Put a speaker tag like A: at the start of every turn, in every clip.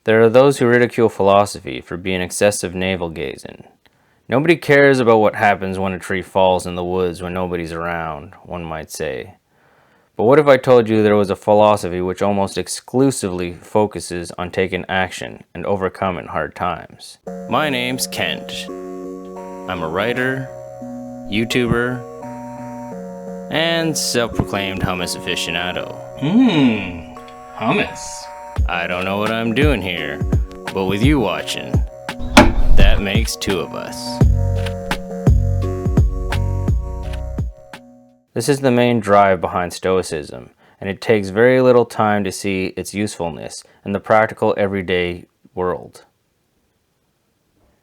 A: There are those who ridicule philosophy for being excessive navel-gazing. Nobody cares about what happens when a tree falls in the woods when nobody's around, one might say. But what if I told you there was a philosophy which almost exclusively focuses on taking action and overcoming hard times? My name's Kent. I'm a writer, YouTuber, and self-proclaimed hummus aficionado.
B: Hummus.
A: I don't know what I'm doing here, but with you watching, that makes two of us. This is the main drive behind Stoicism, and it takes very little time to see its usefulness in the practical everyday world.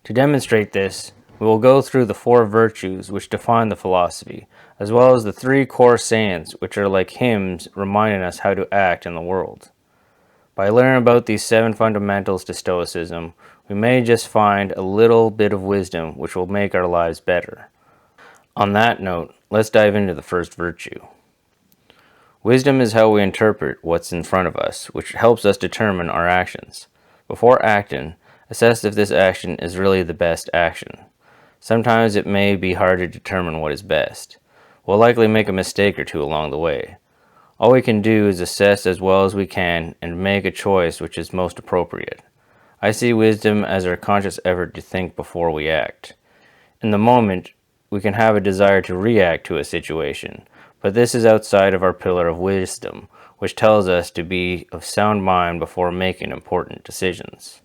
A: To demonstrate this, we will go through the 4 virtues which define the philosophy, as well as the 3 core sayings which are like hymns reminding us how to act in the world. By learning about these 7 fundamentals to Stoicism, we may just find a little bit of wisdom which will make our lives better. On that note, let's dive into the first virtue. Wisdom is how we interpret what's in front of us, which helps us determine our actions. Before acting, assess if this action is really the best action. Sometimes it may be hard to determine what is best. We'll likely make a mistake or two along the way. All we can do is assess as well as we can and make a choice which is most appropriate. I see wisdom as our conscious effort to think before we act. In the moment, we can have a desire to react to a situation, but this is outside of our pillar of wisdom, which tells us to be of sound mind before making important decisions.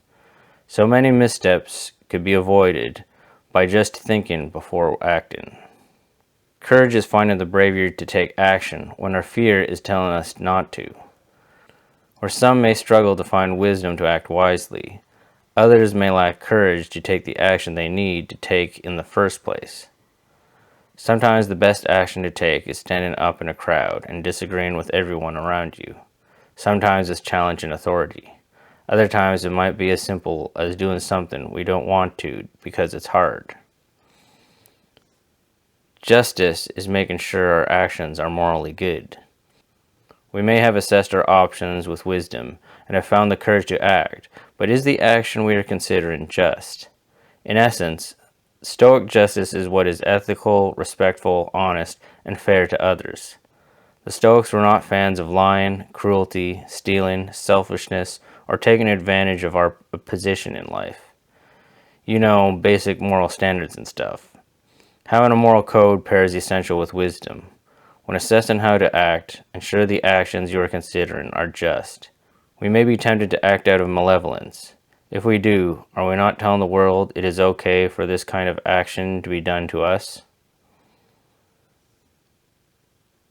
A: So many missteps could be avoided by just thinking before acting. Courage is finding the bravery to take action when our fear is telling us not to. Or some may struggle to find wisdom to act wisely. Others may lack courage to take the action they need to take in the first place. Sometimes the best action to take is standing up in a crowd and disagreeing with everyone around you. Sometimes it's challenging authority. Other times it might be as simple as doing something we don't want to because it's hard. Justice is making sure our actions are morally good. We may have assessed our options with wisdom and have found the courage to act, but is the action we are considering just? In essence, Stoic justice is what is ethical, respectful, honest, and fair to others. The Stoics were not fans of lying, cruelty, stealing, selfishness, or taking advantage of our position in life. You know, basic moral standards and stuff. Having a moral code pairs essential with wisdom. When assessing how to act, ensure the actions you are considering are just. We may be tempted to act out of malevolence. If we do, are we not telling the world it is okay for this kind of action to be done to us?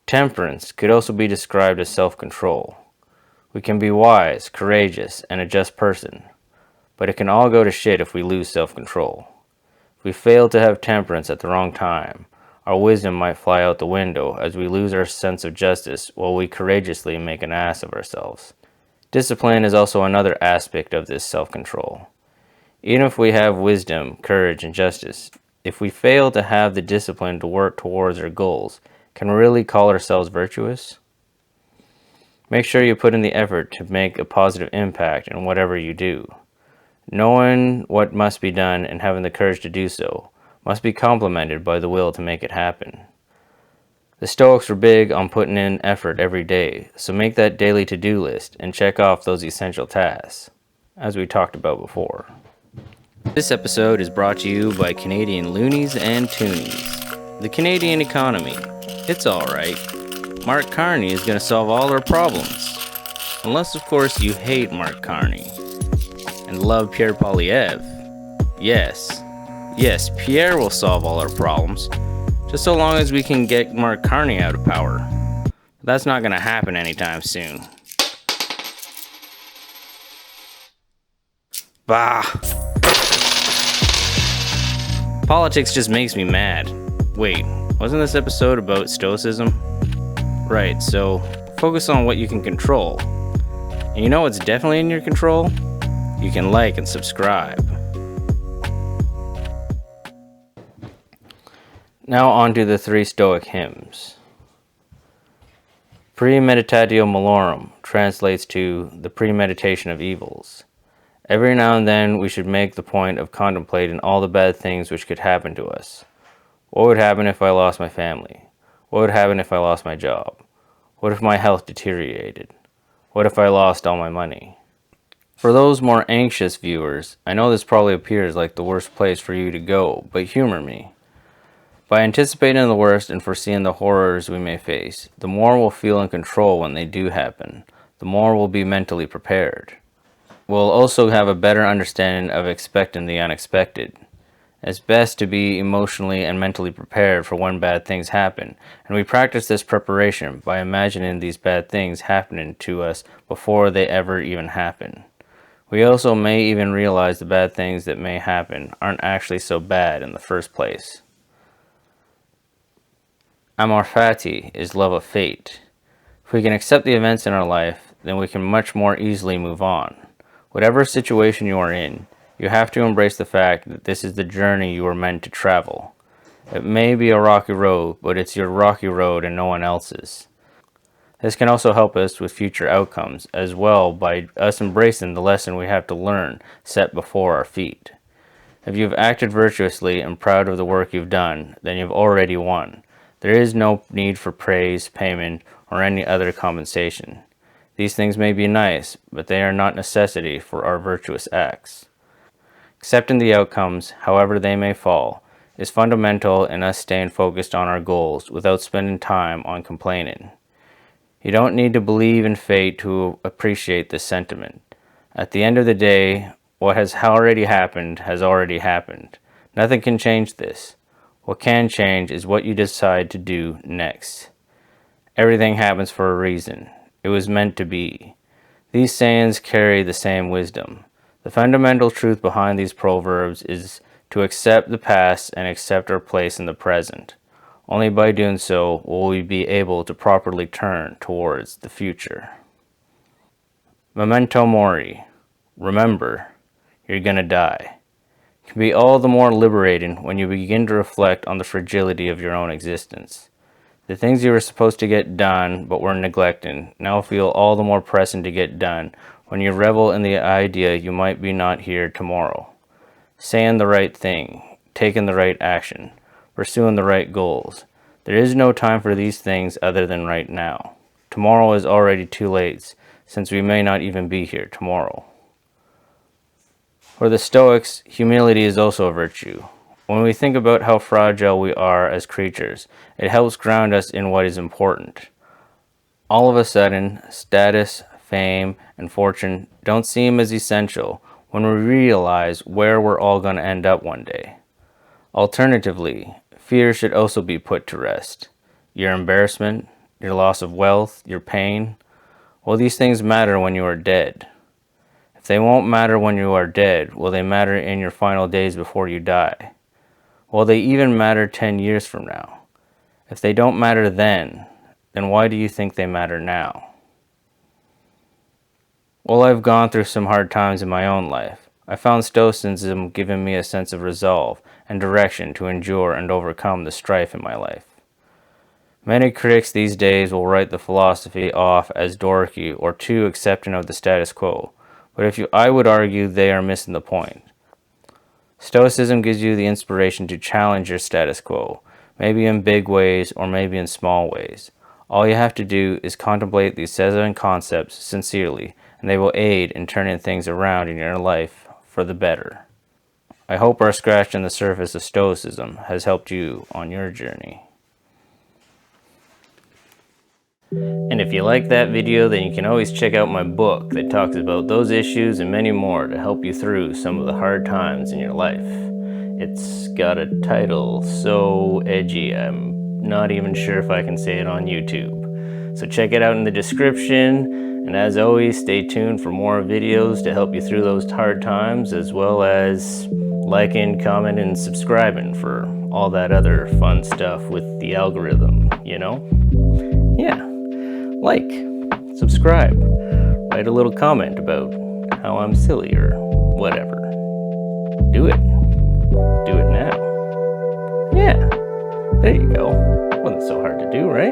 A: Temperance could also be described as self-control. We can be wise, courageous, and a just person, but it can all go to shit if we lose self-control. If we fail to have temperance at the wrong time, our wisdom might fly out the window as we lose our sense of justice while we courageously make an ass of ourselves. Discipline is also another aspect of this self-control. Even if we have wisdom, courage, and justice, if we fail to have the discipline to work towards our goals, can we really call ourselves virtuous? Make sure you put in the effort to make a positive impact in whatever you do. Knowing what must be done and having the courage to do so must be complemented by the will to make it happen. The Stoics were big on putting in effort every day, so make that daily to-do list and check off those essential tasks, as we talked about before. This episode is brought to you by Canadian Loonies and Toonies. The Canadian economy, it's alright. Mark Carney is going to solve all our problems. Unless, of course, you hate Mark Carney and love Pierre Poilievre. Yes, Pierre will solve all our problems, just so long as we can get Mark Carney out of power. But that's not going to happen anytime soon. Bah! Politics just makes me mad. Wait, wasn't this episode about Stoicism? Right, so focus on what you can control. And you know what's definitely in your control? You can like and subscribe. Now on to the 3 Stoic hymns. Premeditatio Malorum translates to the premeditation of evils. Every now and then we should make the point of contemplating all the bad things which could happen to us. What would happen if I lost my family? What would happen if I lost my job? What if my health deteriorated? What if I lost all my money? For those more anxious viewers, I know this probably appears like the worst place for you to go, but humor me. By anticipating the worst and foreseeing the horrors we may face, the more we'll feel in control when they do happen, the more we'll be mentally prepared. We'll also have a better understanding of expecting the unexpected. It's best to be emotionally and mentally prepared for when bad things happen, and we practice this preparation by imagining these bad things happening to us before they ever even happen. We also may even realize the bad things that may happen aren't actually so bad in the first place. Amor Fati is love of fate. If we can accept the events in our life, then we can much more easily move on. Whatever situation you are in, you have to embrace the fact that this is the journey you are meant to travel. It may be a rocky road, but it's your rocky road and no one else's. This can also help us with future outcomes as well by us embracing the lesson we have to learn set before our feet. If you've acted virtuously and proud of the work you've done, then you've already won. There is no need for praise, payment, or any other compensation. These things may be nice, but they are not necessity for our virtuous acts. Accepting the outcomes, however they may fall, is fundamental in us staying focused on our goals without spending time on complaining. You don't need to believe in fate to appreciate this sentiment. At the end of the day, what has already happened has already happened. Nothing can change this. What can change is what you decide to do next. Everything happens for a reason. It was meant to be. These sayings carry the same wisdom. The fundamental truth behind these proverbs is to accept the past and accept our place in the present. Only by doing so will we be able to properly turn towards the future. Memento Mori. Remember, you're gonna die. It can be all the more liberating when you begin to reflect on the fragility of your own existence. The things you were supposed to get done but were neglecting now feel all the more pressing to get done when you revel in the idea you might be not here tomorrow. Saying the right thing, taking the right action, pursuing the right goals. There is no time for these things other than right now. Tomorrow is already too late, since we may not even be here tomorrow. For the Stoics, humility is also a virtue. When we think about how fragile we are as creatures, it helps ground us in what is important. All of a sudden, status, fame, and fortune don't seem as essential when we realize where we're all going to end up one day. Alternatively, fear should also be put to rest. Your embarrassment, your loss of wealth, your pain, well, these things matter when you are dead. If they won't matter when you are dead, will they matter in your final days before you die? Will they even matter 10 years from now? If they don't matter then why do you think they matter now? Well, I've gone through some hard times in my own life. I found Stoicism giving me a sense of resolve and direction to endure and overcome the strife in my life. Many critics these days will write the philosophy off as dorky or too accepting of the status quo, but I would argue they are missing the point. Stoicism gives you the inspiration to challenge your status quo, maybe in big ways or maybe in small ways. All you have to do is contemplate these 7 concepts sincerely, and they will aid in turning things around in your life for the better. I hope our scratch on the surface of Stoicism has helped you on your journey. And if you like that video, then you can always check out my book that talks about those issues and many more to help you through some of the hard times in your life. It's got a title so edgy, I'm not even sure if I can say it on YouTube. So check it out in the description, and as always, stay tuned for more videos to help you through those hard times, as well as liking, commenting, and subscribing for all that other fun stuff with the algorithm, you know? Yeah. Like, subscribe, write a little comment about how I'm silly or whatever. Do it. Do it now. Yeah, there you go. Wasn't so hard to do, right?